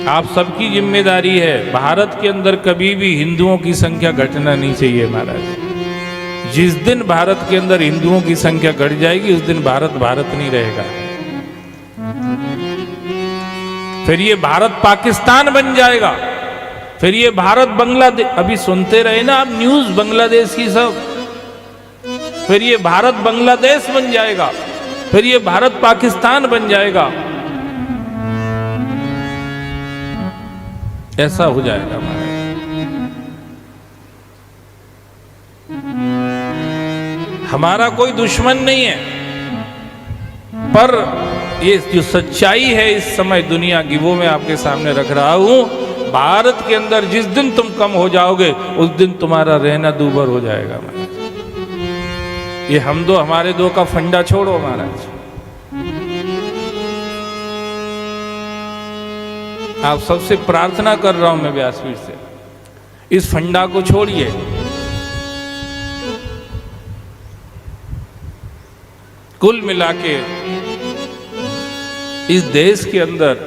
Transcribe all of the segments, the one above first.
आप सबकी जिम्मेदारी है। भारत के अंदर कभी भी हिंदुओं की संख्या घटना नहीं चाहिए महाराज। जिस दिन भारत के अंदर हिंदुओं की संख्या घट जाएगी उस दिन भारत भारत नहीं रहेगा। फिर ये भारत पाकिस्तान बन जाएगा, फिर ये भारत बांग्लादेश, अभी सुनते रहे ना आप न्यूज बांग्लादेश की सब, फिर ये भारत बांग्लादेश बन जाएगा, फिर ये भारत पाकिस्तान बन जाएगा, ऐसा हो जाएगा हमारे। हमारा कोई दुश्मन नहीं है, पर ये जो सच्चाई है इस समय दुनिया की वो मैं आपके सामने रख रहा हूं। भारत के अंदर जिस दिन तुम कम हो जाओगे उस दिन तुम्हारा रहना दूभर हो जाएगा महाराज। ये हम दो हमारे दो का फंडा छोड़ो महाराज। आप सबसे प्रार्थना कर रहा हूं मैं व्यासपीठ से, इस फंडा को छोड़िए। कुल मिला के इस देश के अंदर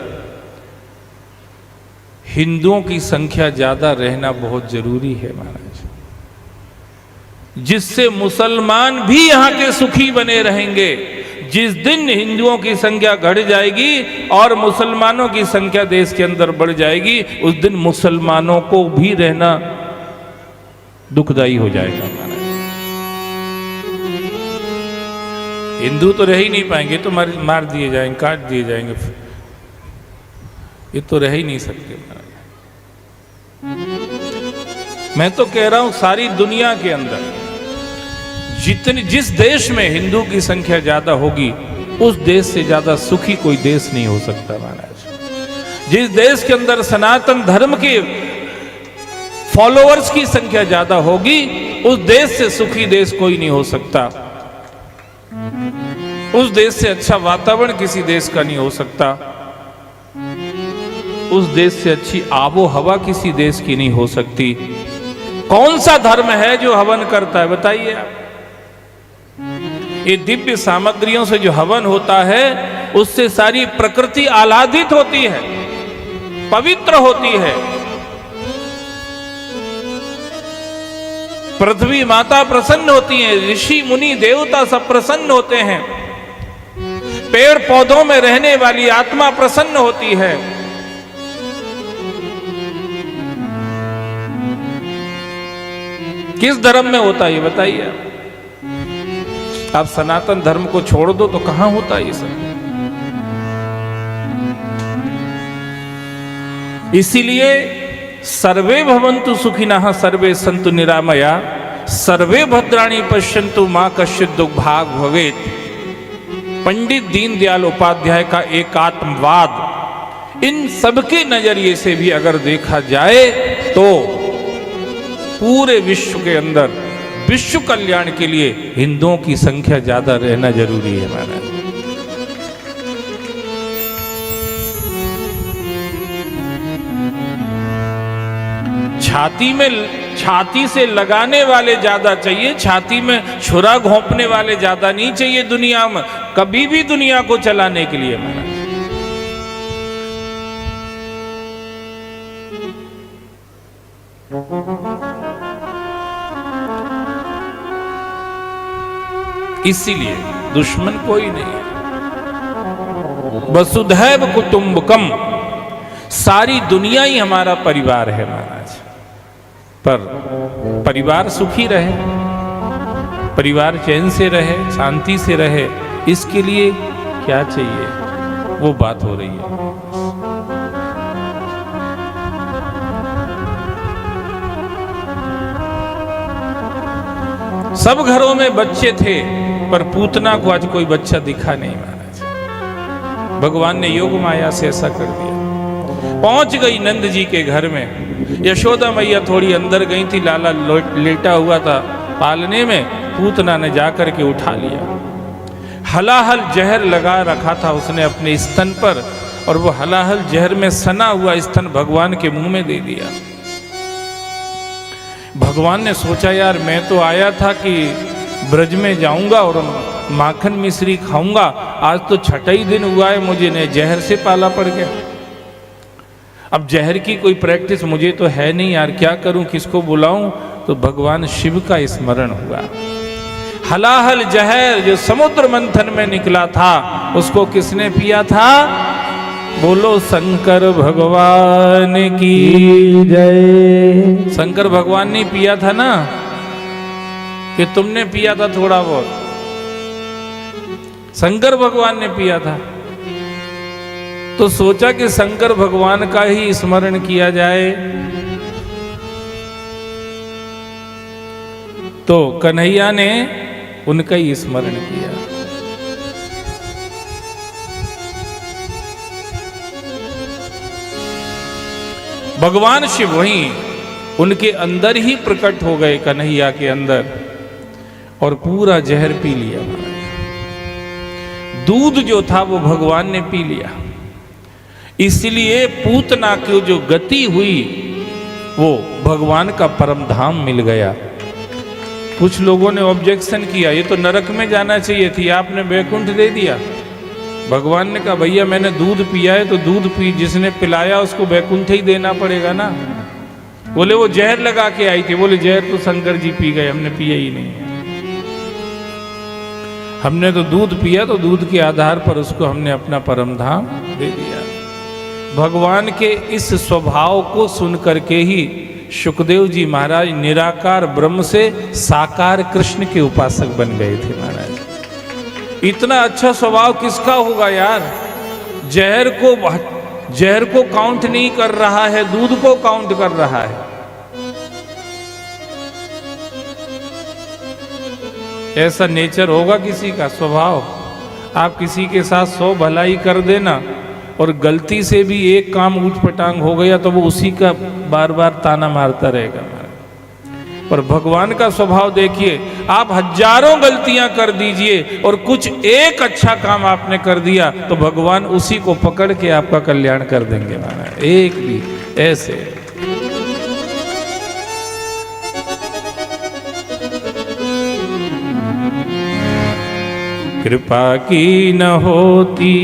हिंदुओं की संख्या ज्यादा रहना बहुत जरूरी है महाराज, जिससे मुसलमान भी यहां के सुखी बने रहेंगे। जिस दिन हिंदुओं की संख्या घट जाएगी और मुसलमानों की संख्या देश के अंदर बढ़ जाएगी उस दिन मुसलमानों को भी रहना दुखदाई हो जाएगा महाराज। हिंदू तो रह ही नहीं पाएंगे, तो मार दिए जाएंगे, काट दिए जाएंगे, ये तो रह ही नहीं सकते महाराज। मैं तो कह रहा हूं सारी दुनिया के अंदर जिस देश में हिंदू की संख्या ज्यादा होगी उस देश से ज्यादा सुखी कोई देश नहीं हो सकता महाराज। जिस देश के अंदर सनातन धर्म के फॉलोअर्स की संख्या ज्यादा होगी उस देश से सुखी देश कोई नहीं हो सकता। उस देश से अच्छा वातावरण किसी देश का नहीं हो सकता। उस देश से अच्छी आबो हवा किसी देश की नहीं हो सकती। कौन सा धर्म है जो हवन करता है बताइए आप? ये दिव्य सामग्रियों से जो हवन होता है उससे सारी प्रकृति आह्लादित होती है, पवित्र होती है। पृथ्वी माता प्रसन्न होती है, ऋषि मुनि देवता सब प्रसन्न होते हैं, पेड़ पौधों में रहने वाली आत्मा प्रसन्न होती है। किस धर्म में होता है ये बताइए आप? सनातन धर्म को छोड़ दो तो कहां होता है ये सब? इसीलिए सर्वे भवन्तु सुखिनः सर्वे सन्तु निरामया सर्वे भद्राणि पश्यन्तु मा कश्चित् दुर्भाग् भवेत्। पंडित दीनदयाल उपाध्याय का एकात्मवाद इन सबके नजरिए से भी अगर देखा जाए तो पूरे विश्व के अंदर विश्व कल्याण के लिए हिंदुओं की संख्या ज्यादा रहना जरूरी है महाराज। छाती से लगाने वाले ज्यादा चाहिए, छाती में छुरा घोंपने वाले ज्यादा नहीं चाहिए दुनिया में, कभी भी दुनिया को चलाने के लिए महाराज। इसीलिए दुश्मन कोई नहीं है। वसुधैव कुटुंबकम, सारी दुनिया ही हमारा परिवार है महाराज। पर परिवार सुखी रहे, परिवार चैन से रहे, शांति से रहे, इसके लिए क्या चाहिए वो बात हो रही है। सब घरों में बच्चे थे पर पूतना को आज कोई बच्चा दिखा नहीं महाराज। भगवान ने योग माया से ऐसा कर दिया। पहुंच गई नंद जी के घर में, यशोदा मैया थोड़ी अंदर गई थी, लाला लेटा हुआ था पालने में, पूतना ने जाकर के उठा लिया। हलाहल जहर लगा रखा था उसने अपने स्तन पर और वो हलाहल जहर में सना हुआ स्तन भगवान के मुंह में दे दिया। भगवान ने सोचा यार मैं तो आया था कि ब्रज में जाऊंगा और माखन मिश्री खाऊंगा, आज तो छठा ही दिन हुआ है मुझे ने जहर से पाला पड़ गया। अब जहर की कोई प्रैक्टिस मुझे तो है नहीं यार, क्या करूं, किसको बुलाऊं? तो भगवान शिव का स्मरण हुआ। हलाहल जहर जो समुद्र मंथन में निकला था, उसको किसने पिया था? बोलो शंकर भगवान की जय। शंकर भगवान ने पिया था ना, कि तुमने पिया था थोड़ा बहुत? शंकर भगवान ने पिया था। तो सोचा कि शंकर भगवान का ही स्मरण किया जाए। तो कन्हैया ने उनका ही स्मरण किया। भगवान शिव वहीं उनके अंदर ही प्रकट हो गए, कन्हैया के अंदर, और पूरा जहर पी लिया। दूध जो था वो भगवान ने पी लिया। इसलिए पूतना की जो गति हुई वो भगवान का परम धाम मिल गया। कुछ लोगों ने ऑब्जेक्शन किया, ये तो नरक में जाना चाहिए थी, आपने वैकुंठ दे दिया। भगवान ने कहा भैया मैंने दूध पिया है तो दूध पी, जिसने पिलाया उसको वैकुंठ ही देना पड़ेगा ना। बोले वो जहर लगा के आई थी। बोले जहर तो शंकर जी पी गए, हमने पिया ही नहीं है। हमने तो दूध पिया, तो दूध के आधार पर उसको हमने अपना परम धाम दे दिया। भगवान के इस स्वभाव को सुन करके ही शुकदेव जी महाराज निराकार ब्रह्म से साकार कृष्ण के उपासक बन गए थे महाराज। इतना अच्छा स्वभाव किसका होगा यार? जहर को काउंट नहीं कर रहा है, दूध को काउंट कर रहा है। ऐसा नेचर होगा किसी का स्वभाव? आप किसी के साथ 100 भलाई कर देना और गलती से भी एक काम ऊट पटांग हो गया तो वो उसी का बार बार ताना मारता रहेगा। पर भगवान का स्वभाव देखिए, आप हजारों गलतियां कर दीजिए और कुछ एक अच्छा काम आपने कर दिया तो भगवान उसी को पकड़ के आपका कल्याण कर देंगे महाराज। एक भी ऐसे कृपा की न होती